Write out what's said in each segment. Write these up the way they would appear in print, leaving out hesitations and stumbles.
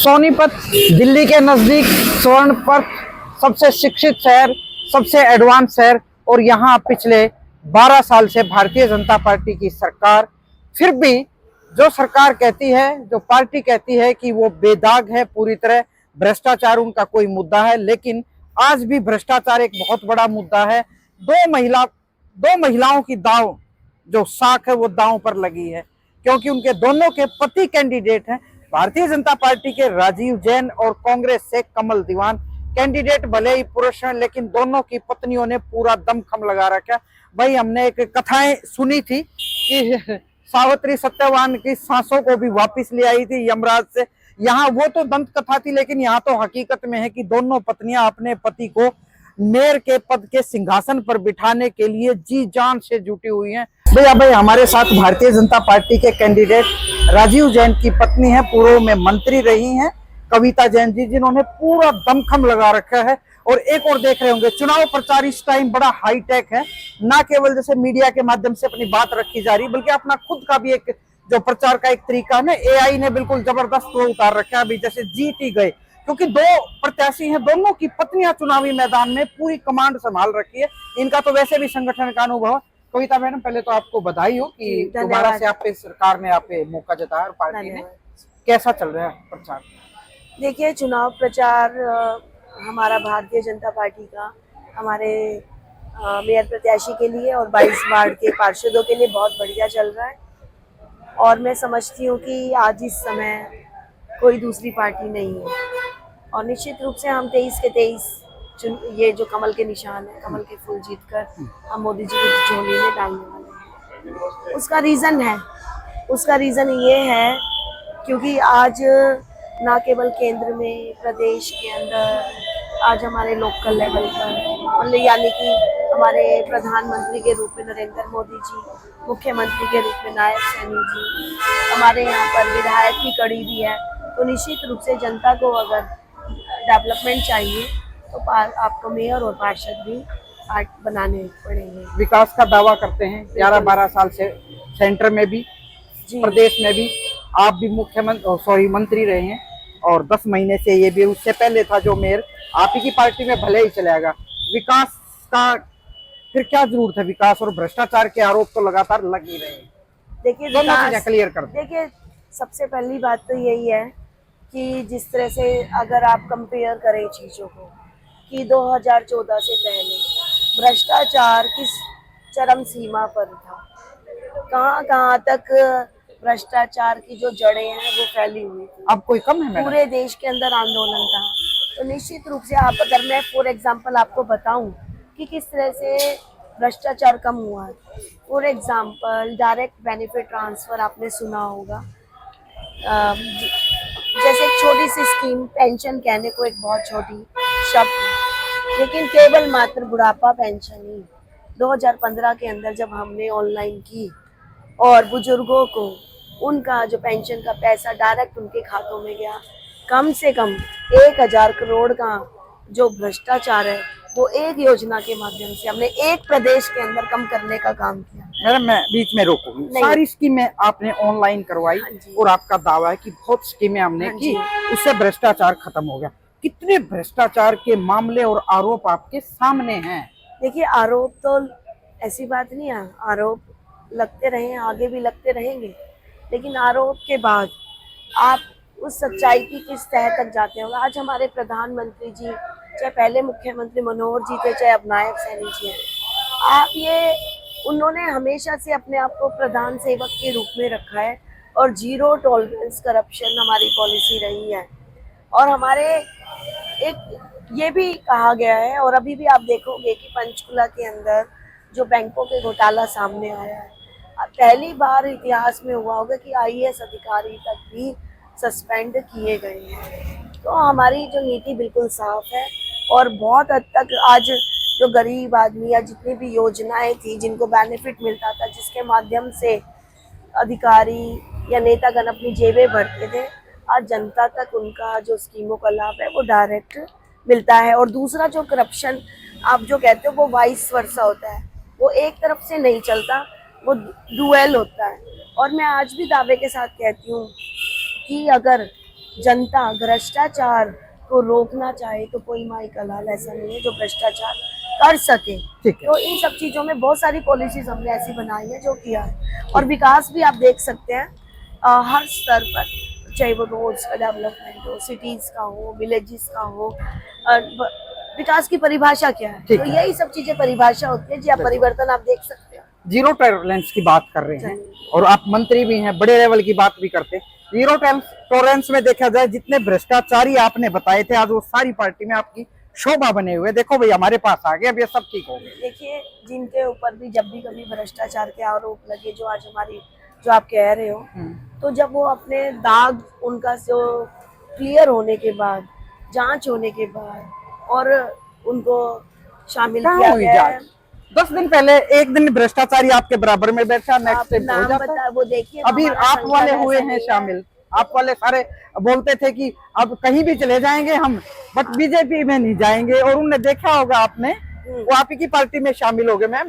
सोनीपत दिल्ली के नजदीक स्वर्णपथ, सबसे शिक्षित शहर, सबसे एडवांस शहर, और यहाँ पिछले 12 साल से भारतीय जनता पार्टी की सरकार, फिर भी जो सरकार कहती है, जो पार्टी कहती है कि वो बेदाग है, पूरी तरह भ्रष्टाचार उनका कोई मुद्दा है, लेकिन आज भी भ्रष्टाचार एक बहुत बड़ा मुद्दा है। दो महिलाओं की दांव, जो साख है वो दांव पर लगी है, क्योंकि उनके दोनों के पति कैंडिडेट हैं। भारतीय जनता पार्टी के राजीव जैन और कांग्रेस से कमल दीवान। कैंडिडेट भले ही पुरुष हैं, लेकिन दोनों की पत्नियों ने पूरा दमखम लगा रखा। भाई, हमने एक कथाएं सुनी थी कि सावित्री सत्यवान की सांसों को भी वापस ले आई थी यमराज से। यहाँ वो तो दंत कथा थी, लेकिन यहाँ तो हकीकत में है कि दोनों पत्नियां अपने पति को मेयर के पद के सिंहासन पर बिठाने के लिए जी जान से जुटी हुई हैं। भाई हमारे साथ भारतीय जनता पार्टी के कैंडिडेट राजीव जैन की पत्नी है, पूर्व में मंत्री रही हैं, कविता जैन जी, जिन्होंने पूरा दमखम लगा रखा है। और एक और देख रहे होंगे, चुनाव प्रचार इस टाइम बड़ा हाईटेक है, ना केवल जैसे मीडिया के माध्यम से अपनी बात रखी जा रही, बल्कि अपना खुद का भी एक जो प्रचार का एक तरीका है ना, एआई ने बिल्कुल जबरदस्त वो उतार रखा है। अभी जैसे जीत ही गए, क्योंकि दो प्रत्याशी हैं, दोनों की पत्नियां चुनावी मैदान में पूरी कमांड संभाल रखी है। इनका तो वैसे भी संगठन का अनुभव। कविता मैडम, पहले तो आपको बधाई हो कि दोबारा से आप पे सरकार ने आप पे मौका जताया और पार्टी ने। कैसा चल रहा है प्रचार? देखिए, चुनाव प्रचार हमारा भारतीय जनता पार्टी का हमारे मेयर प्रत्याशी के लिए और 22 वार्ड के पार्षदों के लिए बहुत बढ़िया चल रहा है। और मैं समझती हूँ कि आज इस समय कोई दूसरी पार्टी नहीं है, और निश्चित रूप से हम 23 के 23 ये जो कमल के निशान है, कमल के फूल जीतकर हम मोदी जी की झोली में डालने वाले हैं। उसका रीज़न ये है क्योंकि आज ना केवल केंद्र में, प्रदेश के अंदर, आज हमारे लोकल लेवल पर, यानी कि हमारे प्रधानमंत्री के रूप में नरेंद्र मोदी जी, मुख्यमंत्री के रूप में नायब सैनी जी, हमारे यहाँ पर विधायक की कड़ी भी है। तो निश्चित रूप से जनता को अगर डेवलपमेंट चाहिए तो आपको मेयर और पार्षद भी बनाने पड़ेंगे। विकास का दावा करते हैं 11-12 साल से, सेंटर में भी, प्रदेश में भी। आप भी मंत्री रहे हैं, और 10 महीने से ये भी, उससे पहले था जो मेयर, आप ही की पार्टी में भले ही चलेगा। विकास का फिर क्या जरूरत है? विकास और भ्रष्टाचार के आरोप तो लगातार लग ही रहे हैं। देखिए, दोनों चीजें क्लियर कर दें। देखिए, सबसे पहली बात तो यही है कि जिस तरह से अगर आप कंपेयर करें चीज़ों को, कि 2014 से पहले भ्रष्टाचार किस चरम सीमा पर था, कहाँ तक भ्रष्टाचार की जो जड़ें हैं वो फैली हुई थी। अब कोई कम है? पूरे देश के अंदर आंदोलन था। तो निश्चित रूप से आप, अगर मैं फॉर एग्जांपल आपको बताऊं कि किस तरह से भ्रष्टाचार कम हुआ है, for example direct benefit transfer आपने सुना होगा। जैसे एक छोटी सी स्कीम, पेंशन कहने को एक बहुत छोटी शब्द, लेकिन केवल मात्र बुढ़ापा पेंशन ही 2015 के अंदर जब हमने ऑनलाइन की और बुजुर्गों को उनका जो पेंशन का पैसा डायरेक्ट उनके खातों में गया, कम से कम 1000 करोड़ का जो भ्रष्टाचार है वो एक योजना के माध्यम से हमने एक प्रदेश के अंदर कम करने का काम किया। मैडम, मैं बीच में रोकूंगी। सारी स्कीमें आपने ऑनलाइन करवाई, और आपका दावा है कि बहुत स्कीमें हमने की, उससे भ्रष्टाचार खत्म हो गया। कितने भ्रष्टाचार के मामले और आरोप आपके सामने हैं? देखिए, आरोप तो ऐसी बात नहीं है, आरोप लगते रहे, आगे भी लगते रहेंगे, लेकिन आरोप के बाद आप उस सच्चाई की किस तह तक जाते हो। आज हमारे प्रधानमंत्री जी, चाहे पहले मुख्यमंत्री मनोहर जी थे, चाहे अब नायब सैनी जी हैं, उन्होंने हमेशा से अपने आप को प्रधान सेवक के रूप में रखा है, और जीरो टॉलरेंस करप्शन हमारी पॉलिसी रही है। और हमारे एक ये भी कहा गया है, और अभी भी आप देखोगे कि पंचकुला के अंदर जो बैंकों के घोटाला सामने आया है, पहली बार इतिहास में हुआ होगा कि आईएएस अधिकारी तक भी सस्पेंड किए गए हैं। तो हमारी जो नीति बिल्कुल साफ है, और बहुत हद तक आज जो गरीब आदमी या जितनी भी योजनाएं थी जिनको बेनिफिट मिलता था, जिसके माध्यम से अधिकारी या नेतागण अपनी जेबें भरते थे, आज जनता तक उनका जो स्कीमों का लाभ है वो डायरेक्ट मिलता है। और दूसरा, जो करप्शन आप जो कहते हो वो वाइस वर्सा होता है, वो एक तरफ से नहीं चलता, वो डुएल होता है। और मैं आज भी दावे के साथ कहती हूँ कि अगर जनता भ्रष्टाचार को रोकना चाहे तो कोई माई का लाल ऐसा नहीं है जो भ्रष्टाचार कर सके। ठीक है। तो इन सब चीजों में बहुत सारी पॉलिसीज हमने ऐसी बनाई है जो किया है, और विकास भी आप देख सकते हैं हर स्तर पर, चाहे वो रोड्स का डेवलपमेंट हो, सिटीज का हो, विलेजेस का हो। विकास की परिभाषा क्या है? ठीक तो है। यही सब चीजें परिभाषा होती है जी। आप परिवर्तन आप देख सकते हैं। जीरो टॉलरेंस की बात कर रहे हैं और आप मंत्री भी हैं, बड़े लेवल की बात भी करते हैं। जीरो टॉलरेंस में देखा जाए जितने भ्रष्टाचारी आपने बताए थे आज वो सारी पार्टी में आपकी शोभा बने हुए, देखो भाई हमारे पास आ गए, अब ये सब ठीक हो गए। देखिए, जिनके ऊपर भी जब भी कभी भ्रष्टाचार के आरोप लगे, जो आज हमारी जो आप कह रहे हो, तो जब वो अपने दाग उनका जो क्लियर होने के बाद, जांच होने के बाद, और उनको शामिल किया गया है। 10 दिन पहले एक दिन भ्रष्टाचारी आपके बराबर में बैठा, नेक्स्ट टाइम हो जाता। बता, वो देखिए अभी आप वाले हुए हैं शामिल, आप वाले सारे बोलते थे कि अब कहीं भी चले जाएंगे हम, बट बीजेपी में नहीं जाएंगे, और उन्हें देखा होगा आपने, वो आप ही की पार्टी में शामिल हो गए। मैम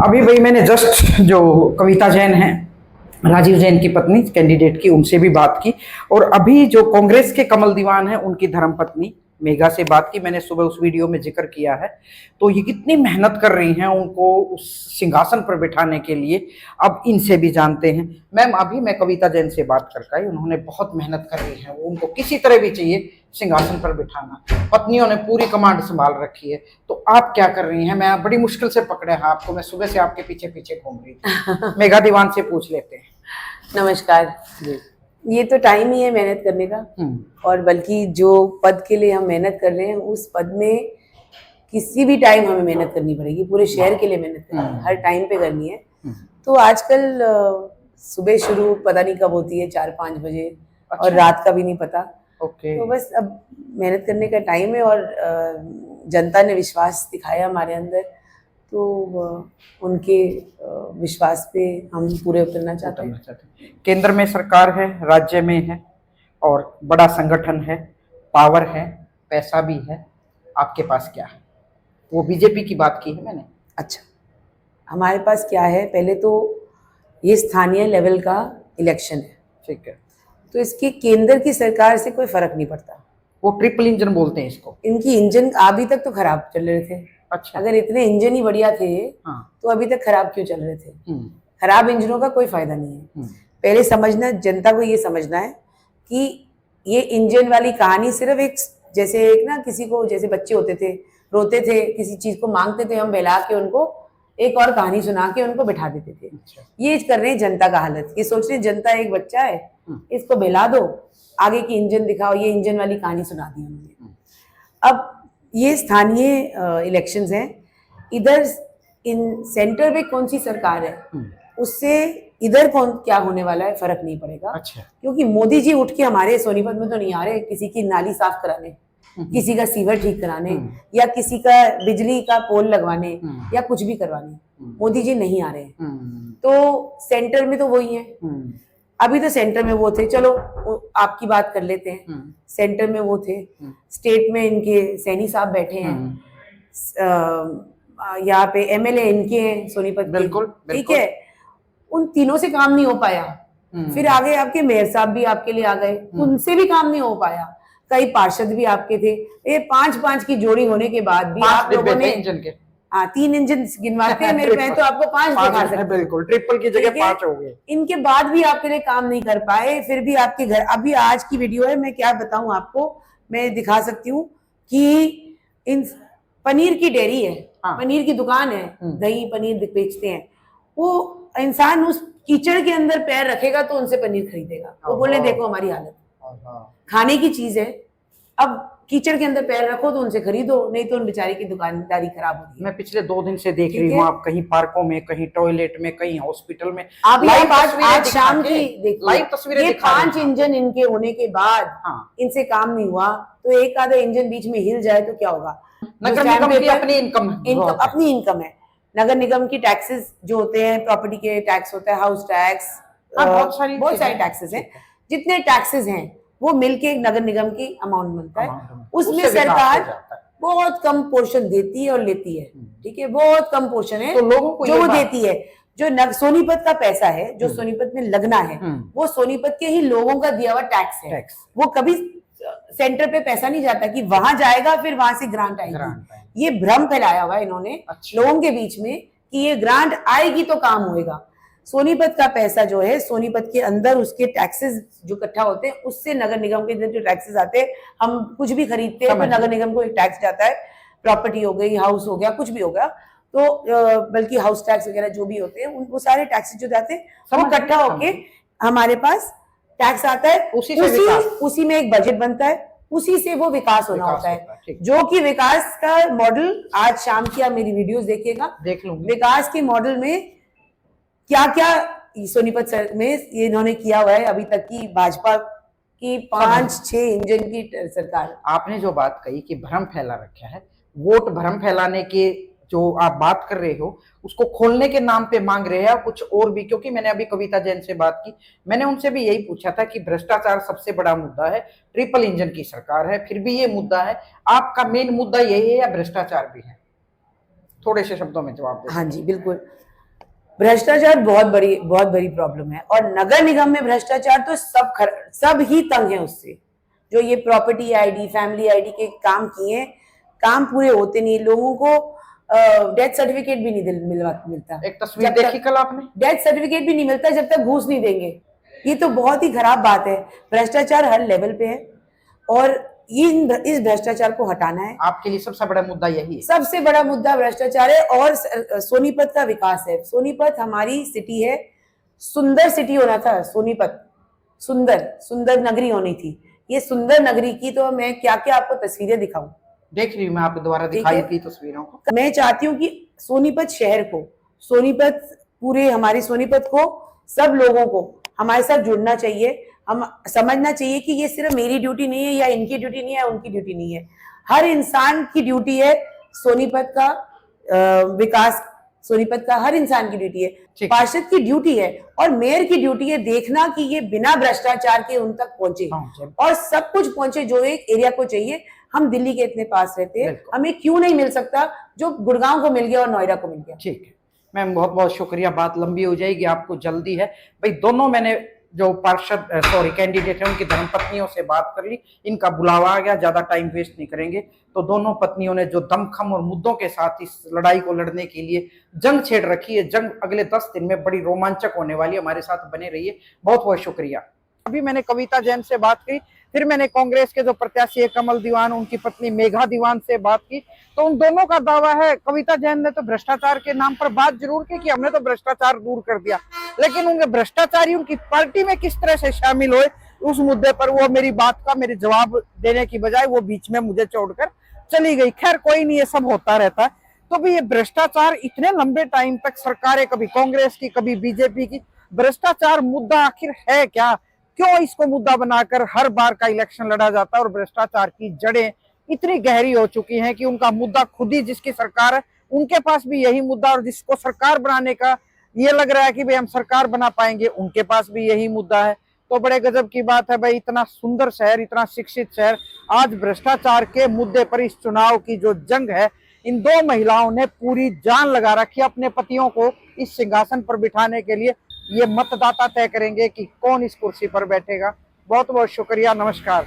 अभी भाई मैंने जस्ट जो कविता जैन है, राजीव जैन की पत्नी कैंडिडेट की, उनसे भी बात की, और अभी जो कांग्रेस के कमल दीवान है उनकी धर्मपत्नी मेघा से बात की। मैंने सुबह उस वीडियो में जिक्र किया है, तो ये कितनी मेहनत कर रही हैं उनको उस सिंहासन पर बिठाने के लिए, अब इनसे भी जानते हैं। मैम अभी मैं कविता जैन से बात करके आई, उन्होंने बहुत मेहनत कर रही है, उनको किसी तरह भी चाहिए सिंहासन पर बिठाना, पत्नियों ने पूरी कमांड संभाल रखी है, तो आप क्या कर रही हैं? मैं बड़ी मुश्किल से पकड़े हैं आपको, मैं सुबह से आपके पीछे पीछे घूम रही थी। मेघा दीवान से पूछ लेते हैं। नमस्कार जी। ये तो टाइम ही है मेहनत करने का, और बल्कि जो पद के लिए हम मेहनत कर रहे हैं उस पद में किसी भी टाइम हमें मेहनत करनी पड़ेगी, पूरे शहर के लिए मेहनत करनी है, हर टाइम पे करनी है। तो आजकल सुबह शुरू पता नहीं कब होती है, 4-5 बजे, और रात का भी नहीं पता। ओके। तो बस अब मेहनत करने का टाइम है, और जनता ने विश्वास दिखाया हमारे अंदर, तो उनके विश्वास पे हम पूरे उतरना चाहते हैं। केंद्र में सरकार है, राज्य में है, और बड़ा संगठन है, पावर है, पैसा भी है, आपके पास क्या है? वो बीजेपी की बात की है मैंने। अच्छा, हमारे पास क्या है? पहले तो ये स्थानीय लेवल का इलेक्शन है, ठीक है, तो इसके केंद्र की सरकार से कोई फर्क नहीं पड़ता। वो ट्रिपल इंजन बोलते हैं इसको। इनकी इंजन अभी तक तो खराब चल रहे थे। अच्छा। अगर इतने इंजन ही बढ़िया थे, हाँ, तो अभी तक खराब क्यों चल रहे थे? खराब इंजनों का कोई फायदा नहीं है। पहले समझना, जनता को ये समझना है कि ये इंजन वाली कहानी सिर्फ एक, जैसे एक ना, किसी को, जैसे बच्चे होते थे, रोते थे, किसी चीज को मांगते थे, हम बहला के उनको एक और कहानी सुना के उनको बिठा देते थे। ये कर रहे हैं जनता का हालत। ये सोच रहे जनता एक बच्चा है, इसको बहला दो, आगे की इंजन दिखाओ, ये इंजन वाली कहानी सुना दी उन्होंने। अब ये स्थानीय इलेक्शंस हैं, इधर इन सेंटर में कौन सी सरकार है उससे इधर कौन क्या होने वाला है फर्क नहीं पड़ेगा। अच्छा। क्योंकि क्योंकि मोदी जी उठ के हमारे सोनीपत में तो नहीं आ रहे किसी की नाली साफ कराने, किसी का सीवर ठीक कराने, या किसी का बिजली का पोल लगवाने, या कुछ भी करवाने। मोदी जी नहीं आ रहे हैं। तो सेंटर में तो वही है। अभी तो सेंटर में वो थे, चलो आपकी बात कर लेते हैं। सेंटर में वो थे, स्टेट में इनके सैनी साहब बैठे हैं, यहाँ पे एमएलए इनके हैं सोनीपत के। बिल्कुल, ठीक है, उन तीनों से काम नहीं हो पाया। फिर आगे आपके मेयर साहब भी आपके लिए आ गए, उनसे भी काम नहीं हो पाया। कई पार्षद भी आपके थे। ये 5-5 की जोड़ी होने के बाद भी आप लोगों ने इंजन के 3 इंजन गिनवाते हैं मेरे पे, तो आपको 5 दिखा सकते हैं। बिल्कुल, ट्रिपल की जगह 5 हो गए। इनके बाद भी आपके लिए काम नहीं कर पाए, फिर भी आपके घर, अभी आज की वीडियो है, मैं क्या बताऊं आपको, मैं दिखा सकती हूँ कि इन पनीर की डेयरी है, पनीर की दुकान है, दही पनीर बेचते हैं। वो इंसान उस कीचड़ के अंदर पैर रखेगा तो उनसे पनीर खरीदेगा। वो बोले देखो हमारी हालत, खाने की चीज है, अब कीचड़ के अंदर पैर रखो तो उनसे खरीदो, नहीं तो उन बेचारे की दुकानदारी खराब होगी। मैं पिछले 2 दिन से देख रही हूँ, आप कहीं पार्कों में, कहीं टॉयलेट में, कहीं हॉस्पिटल में, आप आज शाम की लाइव तस्वीरें। ये 5 इंजन इनके होने के बाद इनसे काम नहीं हुआ, तो एक आधा इंजन बीच में हिल जाए तो क्या होगा? नगर निगम की अपनी इनकम अपनी इनकम है। नगर निगम की टैक्सेस जो होते हैं, प्रॉपर्टी के टैक्स होता है, हाउस टैक्स, बहुत सारे टैक्सेस हैं। जितने टैक्सेस हैं वो मिलके एक नगर निगम की अमाउंट बनता है। उसमें सरकार बहुत कम पोर्शन देती है और लेती है। ठीक है, बहुत कम पोर्शन है तो लोगों को जो वो देती है। सोनीपत का पैसा है, जो सोनीपत में लगना है, वो सोनीपत के ही लोगों का दिया हुआ टैक्स है। वो कभी सेंटर पे पैसा नहीं जाता कि वहां जाएगा फिर वहां से ग्रांट आएगी। ये भ्रम फैलाया हुआ है इन्होंने लोगों के बीच में कि ये ग्रांट आएगी तो काम होएगा। सोनीपत का पैसा जो है, सोनीपत के अंदर उसके टैक्सेस जो इकट्ठा होते हैं, उससे नगर निगम के अंदर जो टैक्सेस आते हैं, हम कुछ भी खरीदते हैं तो नगर निगम को एक टैक्स जाता है, प्रॉपर्टी हो गई, हाउस हो गया, कुछ भी हो गया, तो बल्कि हाउस टैक्स वगैरह जो भी होते हैं, वो सारे टैक्सेस जो जाते हैं वो इकट्ठा होके हमारे पास टैक्स आता है, उसी में एक बजट बनता है, उसी से वो विकास होना होता है। जो कि विकास का मॉडल आज शाम की आप मेरी वीडियोस देखिएगा, देख लूंगी। विकास के मॉडल में क्या क्या सोनीपत में ये इन्होंने किया हुआ है अभी तक की भाजपा की 5-6 इंजन की सरकार। आपने जो बात कही कि भ्रम फैला रखा है, वोट भ्रम फैलाने के जो आप बात कर रहे हो उसको खोलने के नाम पे मांग रहे हैं कुछ और भी। क्योंकि मैंने अभी कविता जैन से बात की, मैंने उनसे भी यही पूछा था कि भ्रष्टाचार सबसे बड़ा मुद्दा है, ट्रिपल इंजन की सरकार है, फिर भी ये मुद्दा है, आपका मेन मुद्दा यही है या भ्रष्टाचार भी है? थोड़े से शब्दों में जवाब दें। हाँ जी, बिल्कुल। भ्रष्टाचार बहुत बड़ी प्रॉब्लम है, और नगर निगम में भ्रष्टाचार तो सब ही तंग है उससे। जो ये प्रॉपर्टी आईडी, फैमिली आईडी के काम किए, काम पूरे होते नहीं, लोगों को डेथ सर्टिफिकेट भी नहीं मिलता। एक तस्वीर देखी कल आपने, डेथ सर्टिफिकेट भी नहीं मिलता जब तक घूस नहीं देंगे। ये तो बहुत ही खराब बात है। भ्रष्टाचार हर लेवल पे है, और इस भ्रष्टाचार को हटाना है। आपके लिए सबसे बड़ा मुद्दा यही है? सबसे बड़ा मुद्दा भ्रष्टाचार है, और सोनीपत का विकास है। सोनीपत हमारी सिटी है, सुंदर सिटी होना था सोनीपत, सुंदर नगरी होनी थी। ये सुंदर नगरी की तो मैं क्या क्या आपको तस्वीरें दिखाऊं। देख रही हूँ मैं आपके द्वारा दिखाई थी तस्वीरों को। मैं चाहती हूँ कि सोनीपत शहर को, पूरे हमारे सोनीपत को, सब लोगों को हमारे साथ जुड़ना चाहिए। हम समझना चाहिए कि ये सिर्फ मेरी ड्यूटी नहीं है, या इनकी ड्यूटी नहीं है, उनकी ड्यूटी नहीं है। हर इंसान की ड्यूटी है सोनीपत का विकास, सोनीपत का हर इंसान की ड्यूटी है, पार्षद की ड्यूटी है, और मेयर की ड्यूटी है देखना कि ये बिना भ्रष्टाचार के उन तक पहुंचे, और सब कुछ पहुंचे जो एक एरिया को चाहिए। हम दिल्ली के इतने पास रहते हैं, हमें क्यों नहीं मिल सकता जो गुड़गांव को मिल गया और नोएडा को मिल गया। ठीक है मैम, बहुत बहुत शुक्रिया। बात लंबी हो जाएगी, आपको जल्दी है भाई। दोनों मैंने जो कैंडिडेट है उनकी धर्मपत्नियों से बात कर ली, इनका बुलावा आ गया, ज्यादा टाइम वेस्ट नहीं करेंगे। तो दोनों पत्नियों ने जो दमखम और मुद्दों के साथ इस लड़ाई को लड़ने के लिए जंग छेड़ रखी है, जंग अगले 10 दिन में बड़ी रोमांचक होने वाली है। हमारे साथ बने रहिए, बहुत बहुत शुक्रिया। अभी मैंने कविता जैन से बात की, फिर मैंने कांग्रेस के जो प्रत्याशी है कमल दीवान, उनकी पत्नी मेघा दीवान से बात की। तो उन दोनों का दावा है, कविता जैन ने तो भ्रष्टाचार के नाम पर बात जरूर की कि हमने तो भ्रष्टाचार दूर कर दिया, लेकिन उनके भ्रष्टाचारियों की पार्टी में किस तरह से शामिल हुए उस मुद्दे पर वो मेरी बात का मेरे जवाब देने की बजाय वो बीच में मुझे छोड़कर चली गई। खैर कोई नहीं, ये सब होता रहता है। तो भी ये भ्रष्टाचार इतने लंबे टाइम तक सरकारें, कभी कांग्रेस की कभी बीजेपी की, भ्रष्टाचार मुद्दा आखिर है क्या? क्यों इसको मुद्दा बनाकर हर बार का इलेक्शन लड़ा जाता है? और भ्रष्टाचार की जड़ें इतनी गहरी हो चुकी हैं कि उनका मुद्दा खुद ही, जिसकी सरकार है उनके पास भी यही मुद्दा, और जिसको सरकार बनाने का ये लग रहा है कि भाई हम सरकार बना पाएंगे, उनके पास भी यही मुद्दा है। तो बड़े गजब की बात है भाई, इतना सुंदर शहर, इतना शिक्षित शहर, आज भ्रष्टाचार के मुद्दे पर इस चुनाव की जो जंग है, इन दो महिलाओं ने पूरी जान लगा रखी अपने पतियों को इस सिंहासन पर बिठाने के लिए। ये मतदाता तय करेंगे कि कौन इस कुर्सी पर बैठेगा। बहुत बहुत शुक्रिया, नमस्कार।